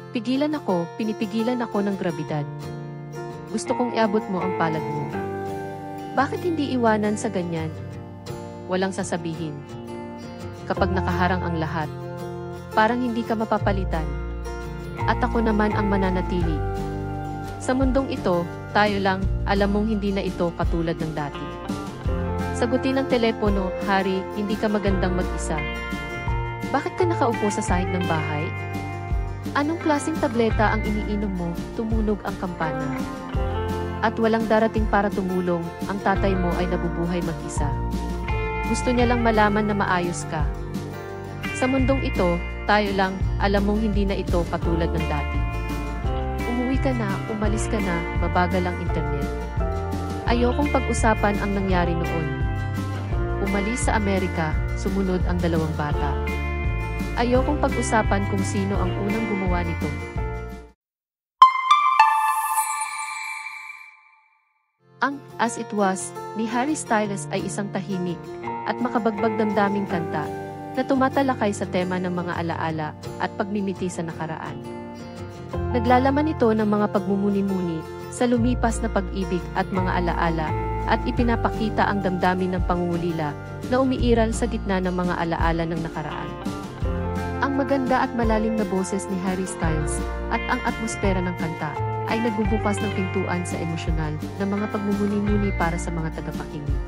Pinipigilan ako ng grabidad. Gusto kong iabot mo ang palad mo. Bakit hindi iwanan sa ganyan? Walang sasabihin. Kapag nakaharang ang lahat, parang hindi ka mapapalitan. At ako naman ang mananatili. Sa mundong ito, tayo lang, alam mong hindi na ito katulad ng dati. Sagutin ang telepono, Harry, hindi ka magandang mag-isa. Bakit ka nakaupo sa sahig ng bahay? Anong klaseng tableta ang iniinom mo? Tumunog ang kampana. At walang darating para tumulong, ang tatay mo ay nabubuhay mag-isa. Gusto niya lang malaman na maayos ka. Sa mundong ito, tayo lang, alam mong hindi na ito katulad ng dati. Umuwi ka na, umalis ka na, mabagal ang internet. Ayokong pag-usapan ang nangyari noon. Umalis sa Amerika, sumunod ang 2 bata. Ayokong pag-usapan kung sino ang unang gumawa nito. Ang As It Was ni Harry Styles ay isang tahimik at makabagbag damdaming kanta na tumatalakay sa tema ng mga alaala at pagmimiti sa nakaraan. Naglalaman ito ng mga pagmumuni-muni sa lumipas na pag-ibig at mga alaala at ipinapakita ang damdamin ng pangungulila na umiiral sa gitna ng mga alaala ng nakaraan. Ang maganda at malalim na boses ni Harry Styles at ang atmosfera ng kanta ay nagbubukas ng pintuan sa emosyonal na mga pagmumuni-muni para sa mga tagapakinig.